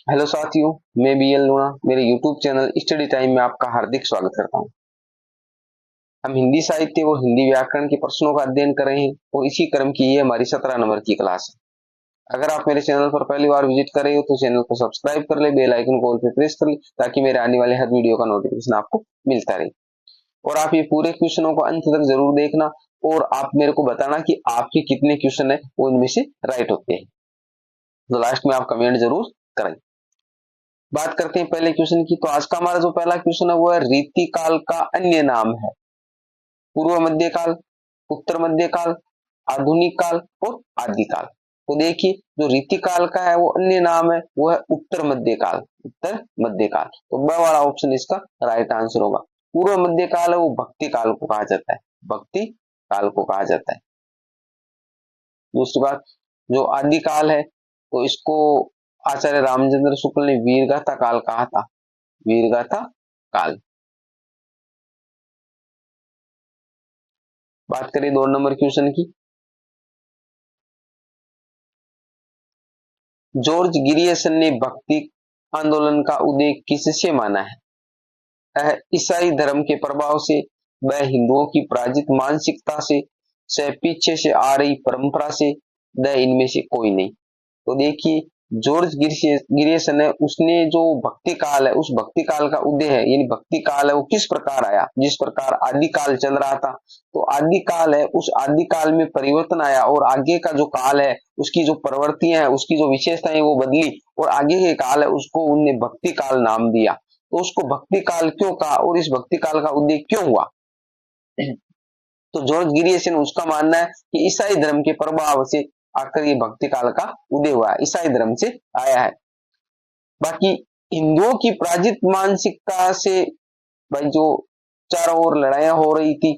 Hello साथियों, मैं BL लूणा मेरे यूट्यूब चैनल स्टडी टाइम में आपका हार्दिक स्वागत करता हूं। हम हिंदी साहित्य और हिंदी व्याकरण के प्रश्नों का अध्ययन कर रहे हैं और इसी क्रम की ये हमारी 17 नंबर की क्लास है। अगर आप मेरे चैनल पर पहली बार विजिट कर रहे हो तो चैनल को सब्सक्राइब कर ले, बेल आइकन को ऑल पे प्रेस कर ले ताकि मेरे आने वाले हर वीडियो का नोटिफिकेशन आपको मिलता रहे। और आप ये पूरे क्वेश्चनों को अंत तक जरूर देखना और आप मेरे को बताना कि आपके कितने क्वेश्चन है वो इनमें से राइट होते हैं। तो लास्ट में आप कमेंट जरूर करें। बात करते हैं पहले क्वेश्चन की। तो आज का हमारा जो पहला क्वेश्चन है वो है रीति काल का अन्य नाम है। पूर्व मध्य काल, उत्तर मध्य काल, आधुनिक काल और आदि काल। तो देखिए, जो रीति काल का है वो अन्य नाम है वो है उत्तर मध्य काल। उत्तर मध्य काल, तो ब वाला ऑप्शन इसका राइट आंसर होगा। पूर्व मध्य काल है वो भक्ति काल को कहा जाता है, भक्ति काल को कहा जाता है। दूसरी बात, जो आदि काल है तो इसको आचार्य रामचंद्र शुक्ल ने वीरगाथा काल कहा था, वीरगाथा काल। बात करें 2 नंबर क्वेश्चन की। जॉर्ज गिरियसन ने भक्ति आंदोलन का उदय किससे माना है? ईसाई धर्म के प्रभाव से, व हिंदुओं की पराजित मानसिकता से पीछे से आ रही परंपरा से, द इनमें से कोई नहीं। तो देखिए, जॉर्ज गिरियसन है उसने जो भक्ति काल है उस भक्ति काल का उदय है, यानी भक्ति काल है वो किस प्रकार आया, जिस प्रकार आदि काल चल रहा था तो आदि काल है उस आदि काल में परिवर्तन आया और आगे का जो काल है उसकी जो प्रवृत्तियां है उसकी जो विशेषताएं वो बदली और आगे के काल है उसको उनने भक्ति काल नाम दिया। तो उसको भक्ति काल क्यों कहा और इस भक्ति काल का उदय क्यों हुआ? तो जॉर्ज गिरियसन उसका मानना है कि ईसाई धर्म के प्रभाव से आकर ये भक्ति काल का उदय हुआ है, ईसाई धर्म से आया है। बाकी हिंदुओं की पराजित मानसिकता से, भाई जो चारों ओर लड़ाइयां हो रही थी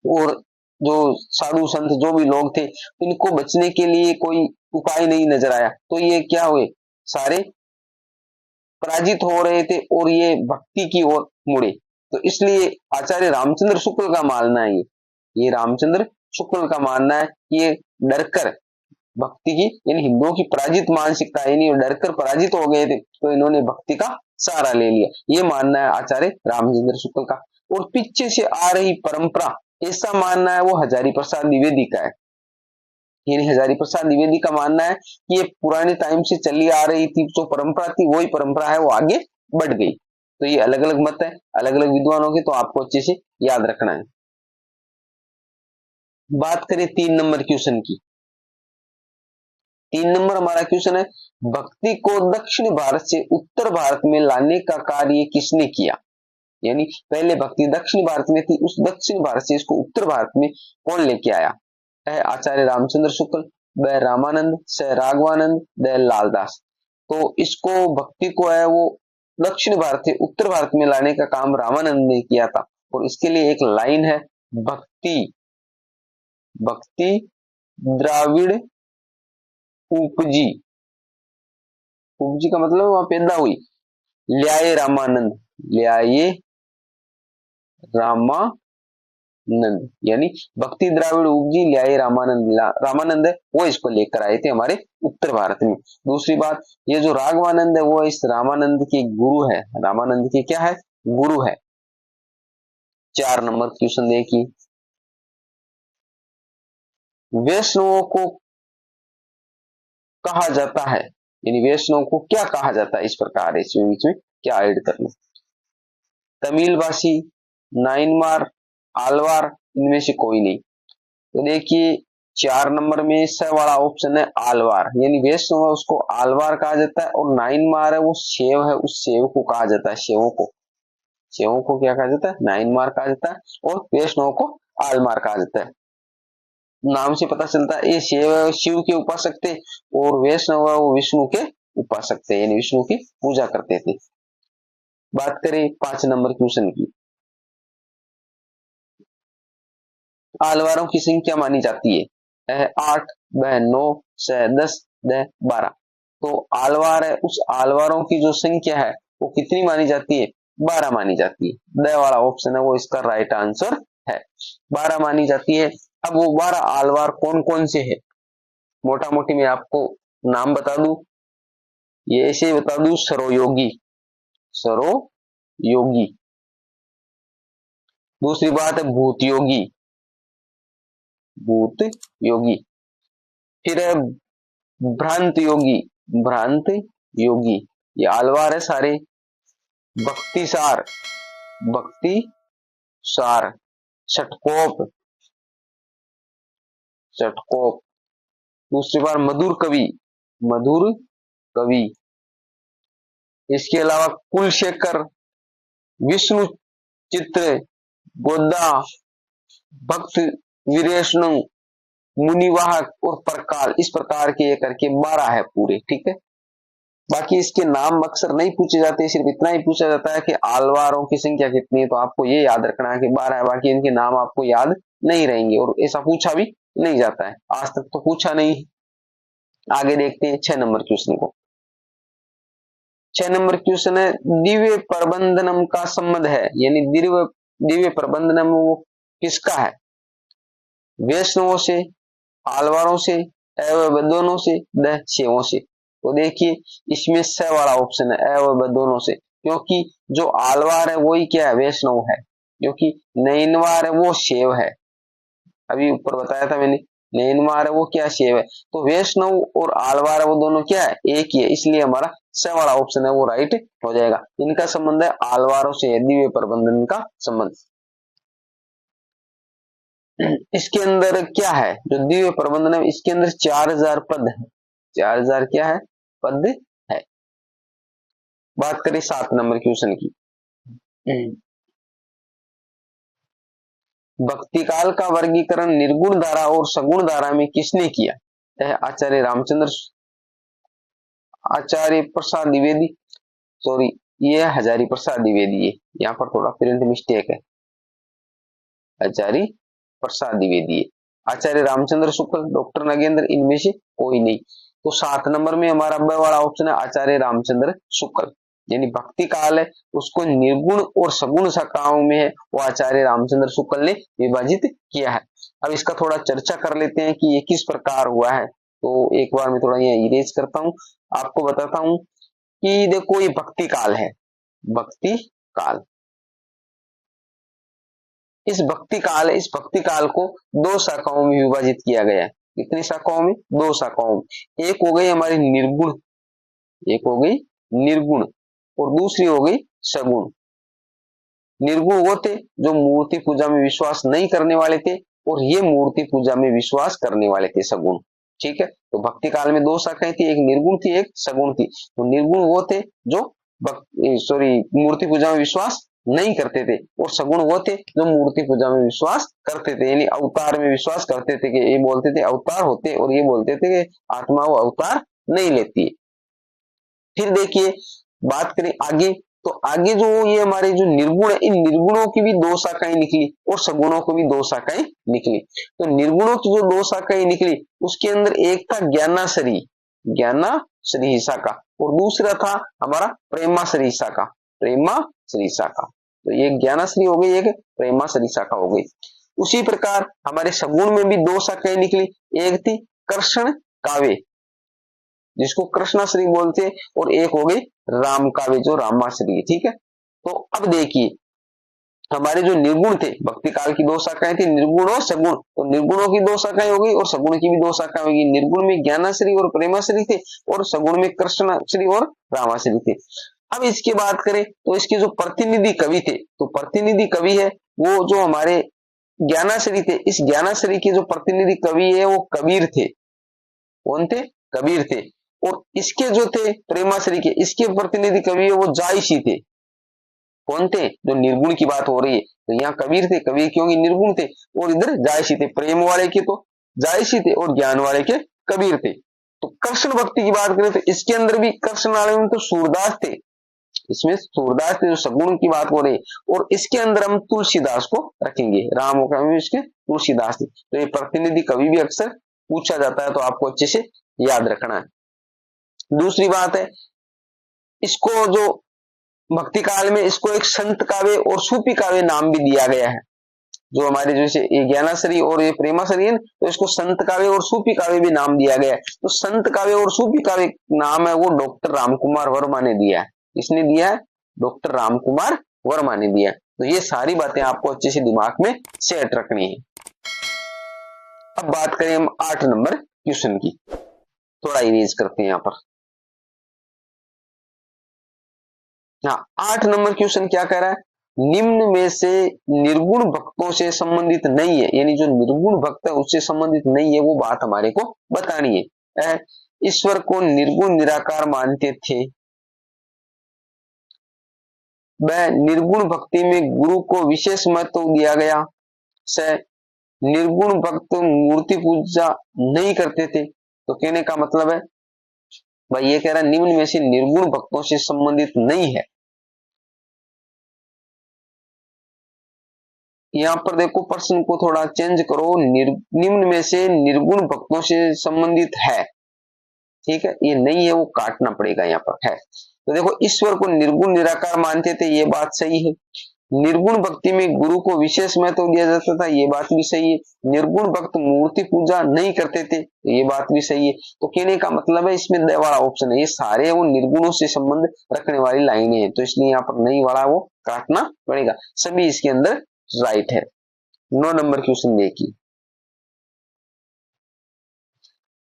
और जो साधु संत जो भी लोग थे इनको बचने के लिए कोई उपाय नहीं नजर आया तो ये क्या हुए, सारे पराजित हो रहे थे और ये भक्ति की ओर मुड़े। तो इसलिए आचार्य रामचंद्र शुक्ल का मानना है, ये रामचंद्र शुक्ल का मानना है कि ये डरकर भक्ति की, यानी हिंदुओं की पराजित मानसिकता, यानी डरकर पराजित हो गए थे तो इन्होंने भक्ति का सहारा ले लिया, ये मानना है आचार्य रामचंद्र शुक्ल का। और पीछे से आ रही परंपरा, ऐसा मानना है वो हजारी प्रसाद द्विवेदी का है। यानी हजारी प्रसाद द्विवेदी का मानना है कि ये पुराने टाइम से चली आ रही थी जो परंपरा थी वही परंपरा है वो आगे बढ़ गई। तो ये अलग अलग मत है अलग अलग विद्वानों के, तो आपको अच्छे से याद रखना है। बात करें 3 नंबर क्वेश्चन की। 3 नंबर हमारा क्वेश्चन है, भक्ति को दक्षिण भारत से उत्तर भारत में लाने का कार्य किसने किया? यानी पहले भक्ति दक्षिण भारत में थी, उस दक्षिण भारत से इसको उत्तर भारत में कौन लेके आया? है आचार्य रामचंद्र शुक्ल, व रामानंद, स राघवानंद, द लालदास। तो इसको भक्ति को है वो दक्षिण भारत से उत्तर भारत में लाने का काम रामानंद ने किया था। और इसके लिए एक लाइन है, भक्ति भक्ति द्राविड़ उपजी, उपजी का मतलब वहां पैदा हुई, ल्याये रामानंद, ल्याये रामानंद, यानी भक्ति द्राविड़ उपजी ल्याये रामानंद, रामानंद है वो इसको लेकर आए थे हमारे उत्तर भारत में। दूसरी बात, ये जो राघवानंद है वो इस रामानंद के गुरु है, रामानंद के क्या है, गुरु है। 4 नंबर क्वेश्चन देखिए, वैष्णवों को कहा जाता है, यानी वैष्णव को क्या कहा जाता है, इस प्रकार इसमें बीच में क्या ऐड करना, तमिल भाषी, नाइनमार, आलवार, इनमें से कोई नहीं। तो देखिए 4 नंबर में स वाला ऑप्शन है आलवार, यानी वैष्णव है उसको आलवार कहा जाता है। और नाइनमार है वो सेव है, उस सेव को कहा जाता है, सेवों को, सेवों को क्या कहा जाता है, नाइनमार कहा जाता है। और वैष्णव को आलमार कहा जाता है। नाम से पता चलता है ये शिव है शिव के उपासक थे और वैष्णव है वो विष्णु के उपासक थे, यानी विष्णु की पूजा करते थे। बात करें 5 नंबर क्वेश्चन की। आलवारों की संख्या मानी जाती है 8, व 9, स 10, द 12। तो आलवार है उस आलवारों की जो संख्या है वो कितनी मानी जाती है, 12 मानी जाती है। द वाला ऑप्शन है वो इसका राइट आंसर है, 12 मानी जाती है। अब वो 12 आलवार कौन कौन से है, मोटा मोटी मैं आपको नाम बता दूं ये ऐसे ही बता दूं, सरोयोगी, सरोयोगी। दूसरी बात है भूत योगी, भूत योगी। फिर है भ्रांत योगी, भ्रांत योगी। ये आलवार है सारे। भक्तिसार, भक्तिसार। षटकोप, षटकोप। दूसरी बार मधुर कवि, मधुर कवि। इसके अलावा कुलशेखर, विष्णु चित्र, गोदा, भक्त वीरेशनु, मुनिवाहक और प्रकाल। इस प्रकार के करके 12 है पूरे, ठीक है। बाकी इसके नाम अक्सर नहीं पूछे जाते, सिर्फ इतना ही पूछा जाता है कि आलवारों की संख्या कितनी है, तो आपको ये याद रखना है कि 12 है, बाकी इनके नाम आपको याद नहीं रहेंगे और ऐसा पूछा भी नहीं जाता है, आज तक तो पूछा नहीं। आगे देखते हैं 6 नंबर क्वेश्चन को। 6 नंबर क्वेश्चन है, दिव्य प्रबंधनम का संबंध है, यानी दिव्य प्रबंधनम वो किसका है? वैष्णवों से, आलवारों से, एवं दोनों से, दैत्यों से। तो देखिए इसमें स वाला ऑप्शन है, एवं दोनों से, क्योंकि जो आलवार है वही क्या है? वैष्णव है। क्योंकि नैनवार है वो शैव है, अभी ऊपर बताया था मैंने, नैनवार है वो क्या? शैव है। तो वैष्णव और आलवार है वो दोनों क्या है? एक ही है, इसलिए हमारा स वाला ऑप्शन है वो राइट हो जाएगा। इनका संबंध है आलवारों से, दिव्य प्रबंधन का संबंध। इसके अंदर क्या है जो दिव्य प्रबंधन है? इसके अंदर 4000 पद है, 4000 क्या है? पद है। बात करें 7 नंबर क्वेश्चन की। भक्ति काल का वर्गीकरण निर्गुण धारा और सगुण धारा में किसने किया? यह आचार्य रामचंद्र, आचार्य प्रसाद द्विवेदी, सॉरी ये हजारी प्रसाद द्विवेदी है, यहाँ पर थोड़ा प्रिंट मिस्टेक है, आचार्य प्रसाद द्विवेदी है। आचार्य रामचंद्र शुक्ल, डॉक्टर नागेंद्र, इनमें से कोई नहीं। तो 7 नंबर में हमारा ब वाला ऑप्शन है आचार्य रामचंद्र शुक्ल, यानी भक्ति काल है उसको निर्गुण और सगुण शाखाओं में है वो आचार्य रामचंद्र शुक्ल ने विभाजित किया है। अब इसका थोड़ा चर्चा कर लेते हैं कि ये किस प्रकार हुआ है। तो एक बार मैं थोड़ा यहाँ इरेज करता हूँ, आपको बताता हूँ कि देखो ये भक्ति काल है, भक्ति काल, इस भक्ति काल है, इस भक्ति काल को 2 शाखाओं में विभाजित किया गया है। कितनी शाखाओं में? 2 शाखाओं में। एक हो गई हमारी निर्गुण, एक हो गई निर्गुण और दूसरी हो गई सगुण। निर्गुण वो थे जो मूर्ति पूजा में विश्वास नहीं करने वाले थे और ये मूर्ति पूजा में विश्वास करने वाले थे, सगुण, ठीक है। तो भक्ति काल में 2 शाखाएं थी, एक निर्गुण थी, एक सगुण थी। तो निर्गुण वो थे जो मूर्ति पूजा में विश्वास नहीं करते थे और सगुण वो थे जो मूर्ति पूजा में विश्वास करते थे, यानी अवतार में विश्वास करते थे कि ये बोलते थे अवतार होते और ये बोलते थे कि आत्मा वो अवतार नहीं लेती है। फिर देखिए बात करें आगे, तो आगे जो ये हमारे जो निर्गुण है, इन निर्गुणों की भी 2 शाखाएं निकली और सगुणों की भी 2 शाखाएं निकली। तो निर्गुणों की जो 2 शाखाएं निकली उसके अंदर एक था ज्ञानाश्री, ज्ञानाश्री शाखा, और दूसरा था हमारा प्रेमाश्री शाखा, प्रेमाश्री शाखा। तो ये ज्ञानाश्री हो गई, एक प्रेमाश्री शाखा हो गई। उसी प्रकार हमारे सगुण में भी 2 शाखाएं निकली, एक थी कृष्ण काव्य जिसको कृष्णाश्री बोलते, और एक हो गई राम काव्य जो रामाश्री, ठीक है। तो अब देखिए हमारे जो निर्गुण थे, भक्ति काल की 2 शाखाएं थी, निर्गुण और सगुण। तो निर्गुणों की 2 शाखाएं हो गई और सगुण की भी 2 शाखाएं होगी। निर्गुण में ज्ञानाश्री और प्रेमाश्री थे और सगुण में कृष्णाश्री और रामाश्री थे। अब इसकी बात करें तो इसके जो प्रतिनिधि कवि थे, तो प्रतिनिधि कवि है वो जो हमारे ज्ञानाश्री थे, इस ज्ञानाश्री के जो प्रतिनिधि कवि है वो कबीर थे। कौन थे? कबीर थे। और इसके जो थे प्रेमाश्री के, इसके प्रतिनिधि कवि है वो जायसी थे। कौन थे? जो निर्गुण की बात हो रही है, तो यहाँ कबीर थे, कबीर क्योंकि निर्गुण थे, और इधर जायसी थे, प्रेम वाले के तो जायसी थे और ज्ञान वाले के कबीर थे। तो कृष्ण भक्ति की बात करें तो इसके अंदर भी कृष्ण वाले में तो सूरदास थे, इसमें सूरदास थे जो सगुण की बात हो रही है, और इसके अंदर हम तुलसीदास को रखेंगे, राम और इसके तुलसीदास थे। तो ये प्रतिनिधि कवि भी अक्सर पूछा जाता है, तो आपको अच्छे से याद रखना है। दूसरी बात है, इसको जो भक्ति काल में इसको एक संत काव्य और सूफी काव्य नाम भी दिया गया है। जो हमारे जैसे ये ज्ञानाश्रयी और ये प्रेमाश्रयी है ना, तो इसको संत काव्य और सूफी काव्य भी नाम दिया गया है। तो संत काव्य और सूफी काव्य नाम है वो डॉक्टर रामकुमार वर्मा ने दिया है। किसने दिया है? डॉक्टर रामकुमार वर्मा ने दिया है। तो ये सारी बातें आपको अच्छे से दिमाग में सेट रखनी है। अब बात करें हम 8 नंबर क्वेश्चन की, थोड़ा इरेज करते हैं यहाँ पर। हाँ, 8 नंबर क्वेश्चन क्या कह रहा है? निम्न में से निर्गुण भक्तों से संबंधित नहीं है, यानी जो निर्गुण भक्त है उससे संबंधित नहीं है, वो बात हमारे को बतानी है। ईश्वर को निर्गुण निराकार मानते थे। वह निर्गुण भक्ति में गुरु को विशेष महत्व दिया गया। से निर्गुण भक्त मूर्ति पूजा नहीं करते थे। तो कहने का मतलब है भाई ये कह रहा है निम्न में से निर्गुण भक्तों से संबंधित नहीं है। यहां पर देखो प्रश्न को थोड़ा चेंज करो, निम्न में से निर्गुण भक्तों से संबंधित है, ठीक है, ये नहीं है वो काटना पड़ेगा, यहाँ पर है। तो देखो ईश्वर को निर्गुण निराकार मानते थे, ये बात सही है। निर्गुण भक्ति में गुरु को विशेष महत्व दिया जाता था, ये बात भी सही है। निर्गुण भक्त मूर्ति पूजा नहीं करते थे, ये बात भी सही है। तो कहने का मतलब है इसमें द वाला ऑप्शन है, ये सारे वो निर्गुणों से संबंध रखने वाली लाइनें हैं, तो इसलिए यहाँ पर नहीं वाला वो काटना पड़ेगा। सभी इसके अंदर राइट है। 9 नंबर क्वेश्चन देखिए,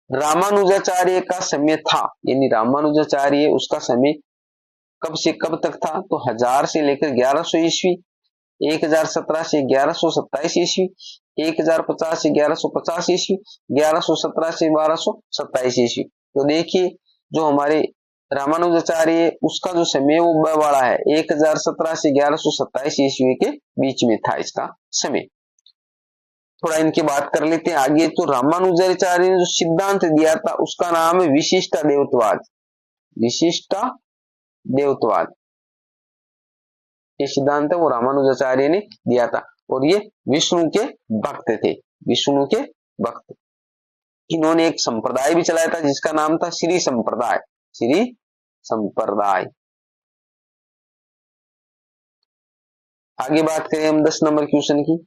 रामानुजाचार्य का समय था, यानी रामानुजाचार्य उसका समय कब से कब तक था? तो 1000 से लेकर 1100 ईस्वी, 1017 से 1127 ईस्वी, 1050 से 1150 ईस्वी, 1117 से 1227 ईस्वी। तो देखिए जो हमारे रामानुजाचार्य उसका जो समय वो बड़ा है, 1017 से 1127 ईस्वी के बीच में था इसका समय। थोड़ा इनकी बात कर लेते हैं आगे। तो रामानुजाचार्य ने जो सिद्धांत दिया था उसका नाम है विशिष्टा देवत्ववाद। विशिष्टा देवत्ववाद ये सिद्धांत है वो रामानुजाचार्य ने दिया था, और ये विष्णु के भक्त थे, विष्णु के भक्त। इन्होंने एक संप्रदाय भी चलाया था जिसका नाम था श्री संप्रदाय। श्री संप्रदाय। आगे बात करें हम 10 नंबर क्वेश्चन की।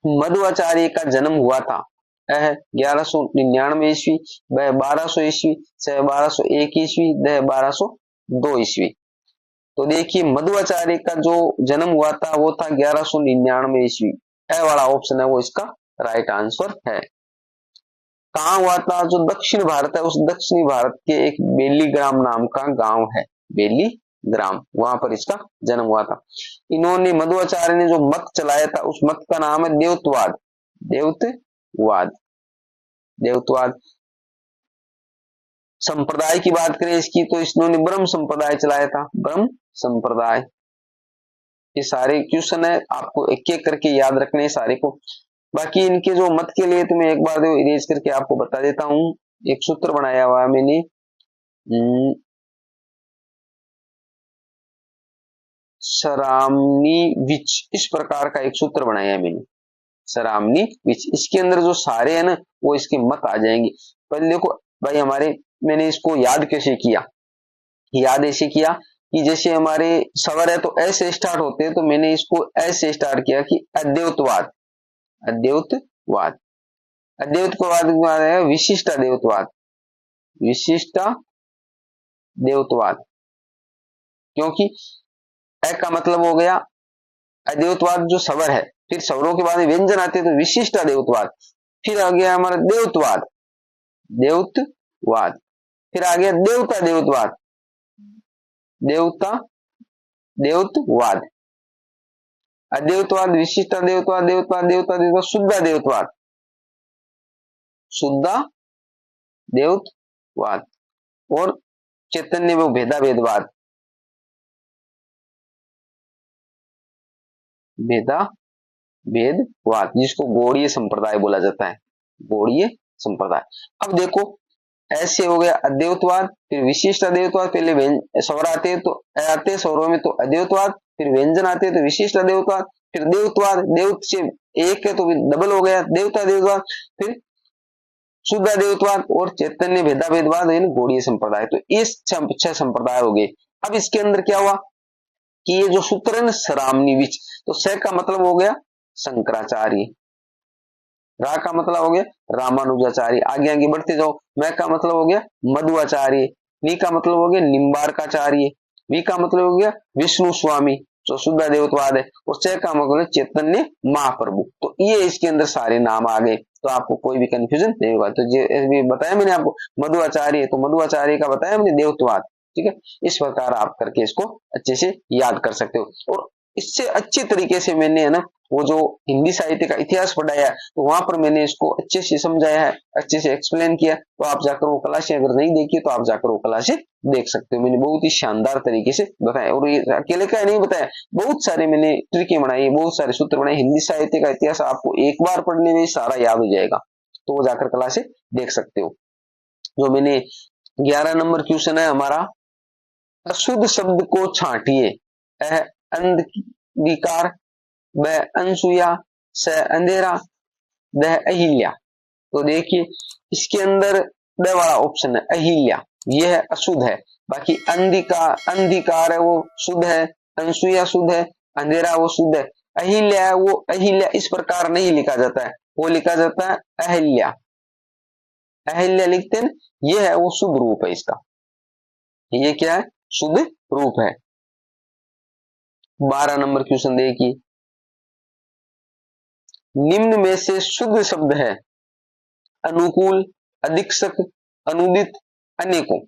मध्वाचार्य का जन्म हुआ था 1199 ईस्वी, वह 1200 ईस्वी, से 1201 ईस्वी, वह 1202 ईस्वी। तो देखिए मध्वाचार्य का जो जन्म हुआ था वो था 1199 ईस्वी, ए वाला ऑप्शन है वो इसका राइट आंसर है। कहां हुआ था? जो दक्षिण भारत है उस दक्षिणी भारत के एक बेलीग्राम नाम का गांव है, बेलीग्राम, वहां पर इसका जन्म हुआ था। इन्होंने मध्वाचार्य ने जो मत चलाया था उस मत का नाम है देवत्ववाद। देवत्ववाद, देवत्ववाद। संप्रदाय की बात करें इसकी तो इन्होंने ब्रह्म संप्रदाय चलाया था, ब्रह्म संप्रदाय। ये सारे क्वेश्चन है आपको एक एक करके याद रखने हैं सारे को। बाकी इनके जो मत के लिए तो मैं एक बार इरेज करके आपको बता देता हूं। एक सूत्र बनाया हुआ है मैंने, सरामनी विच, इस प्रकार का एक सूत्र बनाया है मैंने, सरामनी विच। इसके अंदर जो सारे है ना वो इसके मत आ जाएंगे। पहले देखो भाई हमारे, मैंने इसको याद कैसे किया? याद ऐसे किया कि जैसे हमारे सवर है तो ऐसे स्टार्ट होते हैं, तो मैंने इसको ऐसे स्टार्ट किया कि अद्वैतवाद, अद्वैतवाद, अद्वैतवाद है विशिष्ट अद्वैतवाद, विशिष्ट देवत्ववाद। क्योंकि ए का मतलब हो गया अद्वैतवाद जो सवर है, फिर सवरों के बाद व्यंजन आते हैं तो विशिष्ट देवत्ववाद, फिर आ गया हमारा देवत्ववाद, देवत्ववाद, फिर आ गया देवता देवत्ववाद, देवता देवत्ववाद, अद्वैतवाद, विशिष्ट देवत्ववाद, देवत्ववाद, देवता देवत्ववाद, शुद्ध देवत्ववाद, शुद्ध देवत्ववाद, और चैतन्य व भेदा भेदवाद, भेदा भेदवाद, जिसको गौड़ीय संप्रदाय बोला जाता है, गौड़ीय संप्रदाय। अब देखो ऐसे हो गया अद्वैतवाद, फिर विशिष्ट अद्वैतवाद, पहले स्वर आते हैं तो आते हैं स्वरों में तो अद्वैतवाद, फिर व्यंजन आते हैं तो विशिष्ट अद्वैतवाद, फिर देवत्ववाद, देव से एक है तो डबल हो गया देवता देवत्ववाद, फिर शुद्ध देवत्ववाद, और चैतन्य भेदा भेदवाद, गौड़ीय संप्रदाय। तो इस 6 संप्रदाय हो गए। अब इसके अंदर क्या हुआ कि ये जो सूत्र है ना सरामनी विच, तो स का मतलब हो गया शंकराचार्य, रा का मतलब हो गया रामानुजाचार्य, आगे आगे बढ़ते जाओ, मैं का मतलब हो गया मध्वाचार्य, नी का मतलब हो गया निम्बारकाचार्य, वी का मतलब हो गया विष्णु स्वामी जो शुद्ध देवत्वाद है, और च का मतलब चैतन्य महाप्रभु। तो ये इसके अंदर सारे नाम आ गए, तो आपको कोई भी कंफ्यूजन नहीं होगा। तो ये बताया मैंने आपको मध्वाचार्य, तो मध्वाचार्य का बताया मैंने देवत्वाद, ठीक है। इस प्रकार आप करके इसको अच्छे से याद कर सकते हो। और इससे अच्छे तरीके से मैंने है ना वो जो हिंदी साहित्य का इतिहास पढ़ाया, तो वहां पर मैंने इसको अच्छे से समझाया है, अच्छे से एक्सप्लेन किया। तो आप जाकर वो क्लासें अगर नहीं देखी तो आप जाकर वो क्लासें देख सकते हो। मैंने बहुत ही शानदार तरीके से बताया, और ये अकेले का नहीं बताया, बहुत सारे मैंने ट्रिकें बनाई, बहुत सारे सूत्र बनाए। हिंदी साहित्य का इतिहास आपको एक बार पढ़ने में सारा याद हो जाएगा, तो वो जाकर क्लासें देख सकते हो। जो मैंने 11 नंबर क्वेश्चन है हमारा, अशुद्ध शब्द को छांटिए, अंधकार, ब अनसुया, स अंधेरा, द अहिल्या। तो देखिए इसके अंदर द वाला ऑप्शन है अहिल्या, यह है अशुद्ध है। बाकी अंधिकार है वो शुद्ध है, अनसुया शुद्ध है, अंधेरा वो शुद्ध है। अहिल्या है वो अहिल्या इस प्रकार नहीं लिखा जाता है, वो लिखा जाता है अहिल्या, अहिल्या लिखते हैं, ये है वो शुद्ध रूप है इसका, ये क्या है शुद्ध रूप है। 12 नंबर क्वेश्चन देखिए, निम्न में से शुद्ध शब्द है अनुकूल, अधिक्षक, अनुदित, अनेकों।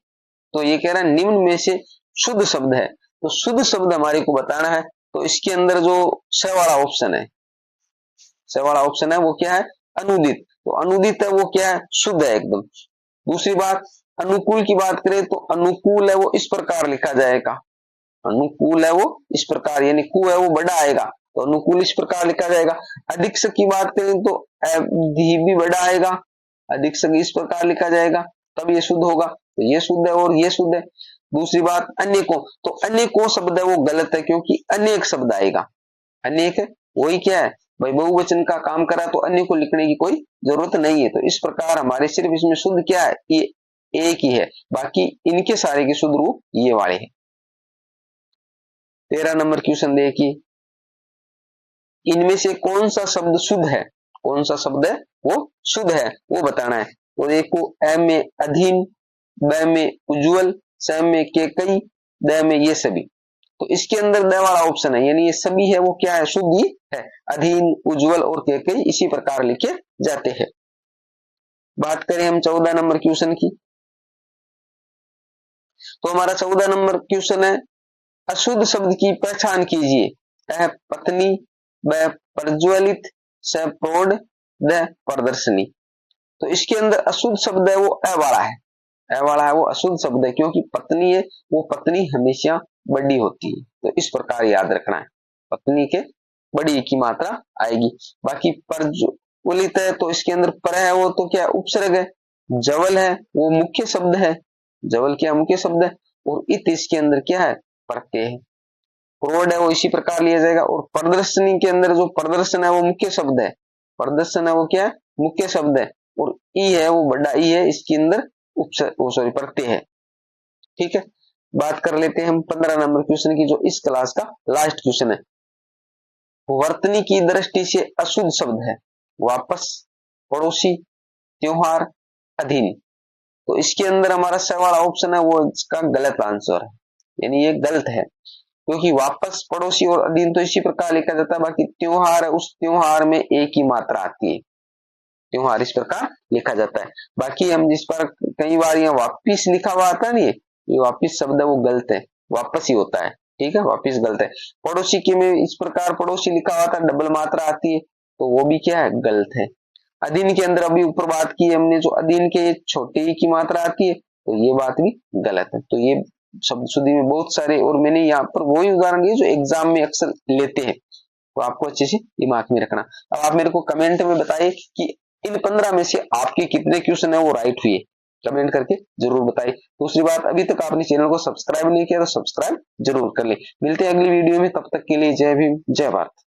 तो ये कह रहा है निम्न में से शुद्ध शब्द है, तो शुद्ध शब्द हमारे को बताना है। तो इसके अंदर जो स वाला ऑप्शन है, स वाला ऑप्शन है वो क्या है अनुदित। तो अनुदित है वो क्या है शुद्ध है एकदम। दूसरी बात अनुकूल की बात करें तो अनुकूल है वो इस प्रकार लिखा जाएगा, अनुकूल है वो इस प्रकार, यानी कु है वो बड़ा आएगा, तो अनुकूल इस प्रकार लिखा जाएगा। अधिक्षक की बात करें तो भी बड़ा आएगा, अधिक्षक इस प्रकार लिखा जाएगा, तब ये शुद्ध होगा। तो ये शुद्ध है और ये शुद्ध है। दूसरी बात अनेकों, तो अनेकों शब्द है वो गलत है, क्योंकि अनेक शब्द आएगा, अनेक है वही क्या है भाई बहुवचन का काम करा, तो अन्य को लिखने की कोई जरूरत नहीं है। तो इस प्रकार हमारे सिर्फ इसमें शुद्ध क्या है ये एक ही है, बाकी इनके सारे के शुद्ध रूप ये वाले हैं। 13 नंबर क्वेश्चन देखिए, इनमें से कौन सा शब्द शुद्ध है, कौन सा शब्द है वो शुद्ध है वो बताना है। तो देखो अ में अधीन, ब में उज्जवल, स में केकई, द में ये सभी। तो इसके अंदर द वाला ऑप्शन है, यानी ये सभी है वो क्या है शुद्ध ही है, अधीन, उज्जवल और केकई इसी प्रकार लिखे जाते हैं। बात करें हम 14 नंबर क्वेश्चन की, तो हमारा 14 नंबर क्वेश्चन है अशुद्ध शब्द की पहचान कीजिए, अ पत्नी, ब प्रज्वलित, स प्रौढ़, द प्रदर्शनी। तो इसके अंदर अशुद्ध शब्द है वो अ वाला है, अ वाला है वो अशुद्ध शब्द है, क्योंकि पत्नी है वो पत्नी हमेशा बड़ी होती है, तो इस प्रकार याद रखना है, पत्नी के बड़ी की मात्रा आएगी। बाकी प्रज्वलित है तो इसके अंदर पर है वो तो क्या उपसर्ग है, जवल है वो मुख्य शब्द है, जवल क्या मुख्य शब्द है, और इत इसके अंदर क्या है प्रत्यय है, प्रौढ़ है वो इसी प्रकार लिया जाएगा। और प्रदर्शनी के अंदर जो प्रदर्शन है वो मुख्य शब्द है, प्रदर्शन है वो क्या है मुख्य शब्द है, और ई है वो बड़ा ई है, इसके अंदर सॉरी प्रत्यय है। ठीक है, बात कर लेते हैं हम 15 नंबर क्वेश्चन की, जो इस क्लास का लास्ट क्वेश्चन है। वर्तनी की दृष्टि से अशुद्ध शब्द है वापस, पड़ोसी, त्योहार, अधीन। तो इसके अंदर हमारा स वाला ऑप्शन है वो इसका गलत आंसर है, यानी ये गलत है, क्योंकि वापस, पड़ोसी और अधीन तो इसी प्रकार लिखा जाता है। बाकी त्योहार है उस त्योहार में एक ही मात्रा आती है, त्योहार इस प्रकार लिखा जाता है। बाकी हम जिस पर कई बार यहाँ वापिस लिखा हुआ आता है, ये वापिस शब्द है वो गलत है, वापस ही होता है, ठीक है वापिस गलत है। पड़ोसी के में इस प्रकार पड़ोसी लिखा हुआ था, डबल मात्रा आती है, तो वो भी क्या है गलत है। अधीन के अंदर अभी ऊपर बात की हमने, जो अधीन के छोटे ही की मात्रा आती है, तो ये बात भी गलत है। तो ये शब्द शुद्धि में बहुत सारे, और मैंने यहाँ पर वही उदाहरण दिए जो एग्जाम में अक्सर लेते हैं, तो आपको अच्छे से दिमाग में रखना। अब आप मेरे को कमेंट में बताइए कि इन 15 में से आपके कितने क्वेश्चन है वो राइट हुए, कमेंट करके जरूर बताइए। दूसरी बात, अभी तक आपने चैनल को सब्सक्राइब नहीं किया तो सब्सक्राइब जरूर कर ले। मिलते हैं अगली वीडियो में, तब तक के लिए जय भीम, जय भारत।